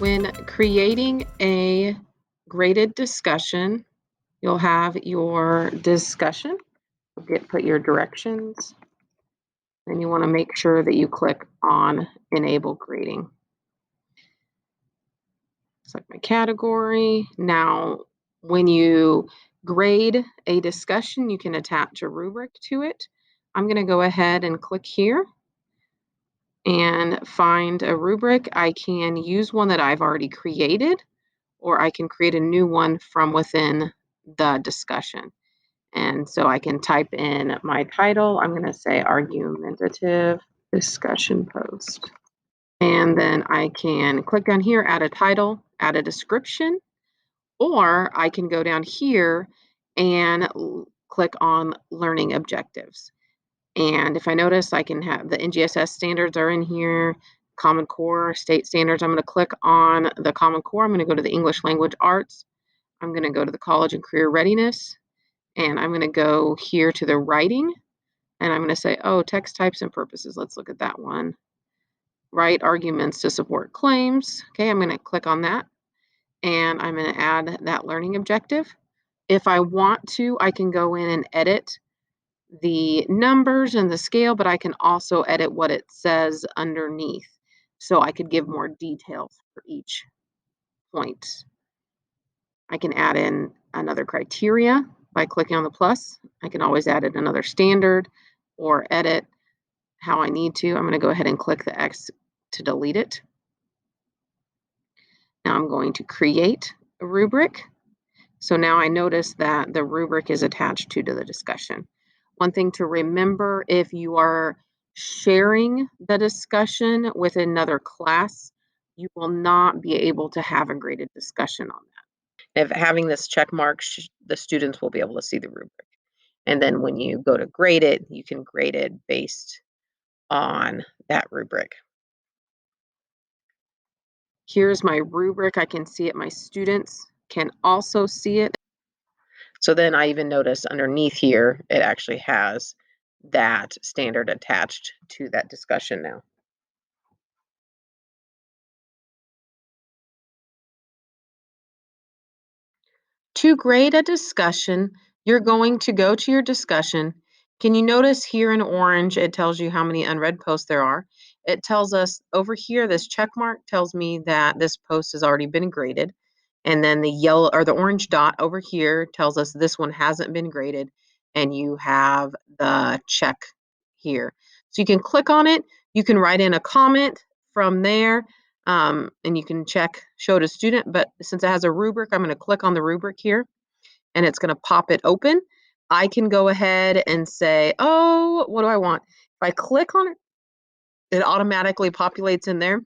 When creating a graded discussion, you'll have your discussion. Put your directions, and you want to make sure that you click on Enable Grading. Select my category. Now, when you grade a discussion, you can attach a rubric to it. I'm going to go ahead and click here and find a rubric. I can use one that I've already created, or I can create a new one from within the discussion. And so I can type in my title. I'm going to say argumentative discussion post. And then I can click down here, add a title, add a description, or I can go down here and click on learning objectives. And if I notice, I can have the NGSS standards are in here, Common Core, state standards. I'm going to click on the Common Core. I'm going to go to the English Language Arts. I'm going to go to the College and Career Readiness, and I'm going to go here to the writing, and I'm going to say, oh, text types and purposes. Let's look at that one. Write arguments to support claims. Okay, I'm going to click on that, and I'm going to add that learning objective. If I want to, I can go in and edit the numbers and the scale, but I can also edit what it says underneath. So I could give more details for each point. I can add in another criteria by clicking on the plus. I can always add in another standard or edit how I need to. I'm going to go ahead and click the X to delete it. Now I'm going to create a rubric. So now I notice that the rubric is attached to the discussion. One thing to remember, if you are sharing the discussion with another class, you will not be able to have a graded discussion on that. If having this check mark, the students will be able to see the rubric. And then when you go to grade it, you can grade it based on that rubric. Here's my rubric. I can see it. My students can also see it. So then I even notice underneath here, it actually has that standard attached to that discussion now. To grade a discussion, you're going to go to your discussion. Can you notice here in orange, it tells you how many unread posts there are. It tells us over here, this check mark tells me that this post has already been graded. And then the yellow or the orange dot over here tells us this one hasn't been graded, and you have the check here. So you can click on it. You can write in a comment from there, and you can check show to student. But since it has a rubric, I'm going to click on the rubric here, and it's going to pop it open. I can go ahead and say, oh, what do I want? If I click on it, it automatically populates in there.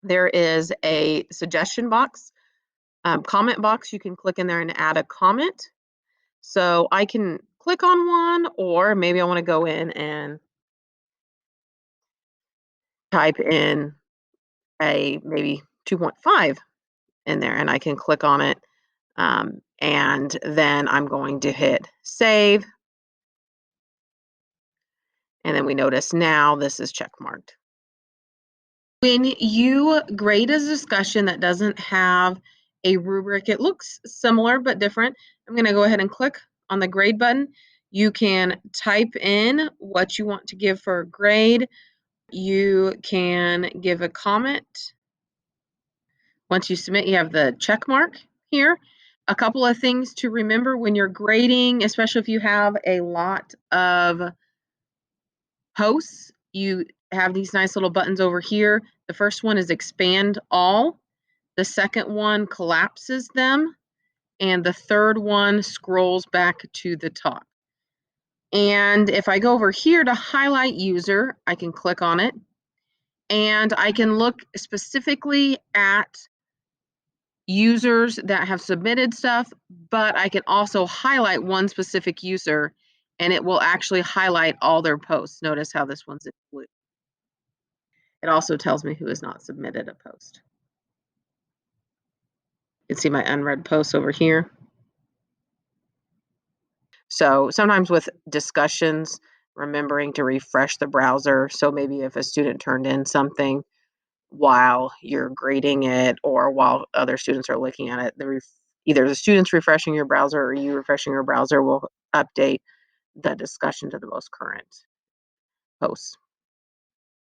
There is a suggestion box. Comment box, you can click in there and add a comment. So I can click on one, or maybe I want to go in and type in a maybe 2.5 in there, and I can click on it. And then I'm going to hit save. And then we notice now this is check marked. When you grade a discussion that doesn't have a rubric, it looks similar but different. I'm going to go ahead and click on the grade button. You can type in what you want to give for a grade. You can give a comment. Once you submit, you have the check mark here. A couple of things to remember when you're grading, especially if you have a lot of posts, you have these nice little buttons over here. The first one is expand all. The second one collapses them. And the third one scrolls back to the top. And if I go over here to highlight user, I can click on it. And I can look specifically at users that have submitted stuff, but I can also highlight one specific user, and it will actually highlight all their posts. Notice how this one's in blue. It also tells me who has not submitted a post. You can see my unread posts over here. So sometimes with discussions, remembering to refresh the browser. So maybe if a student turned in something while you're grading it or while other students are looking at it. Either the students refreshing your browser or you refreshing your browser will update the discussion to the most current posts.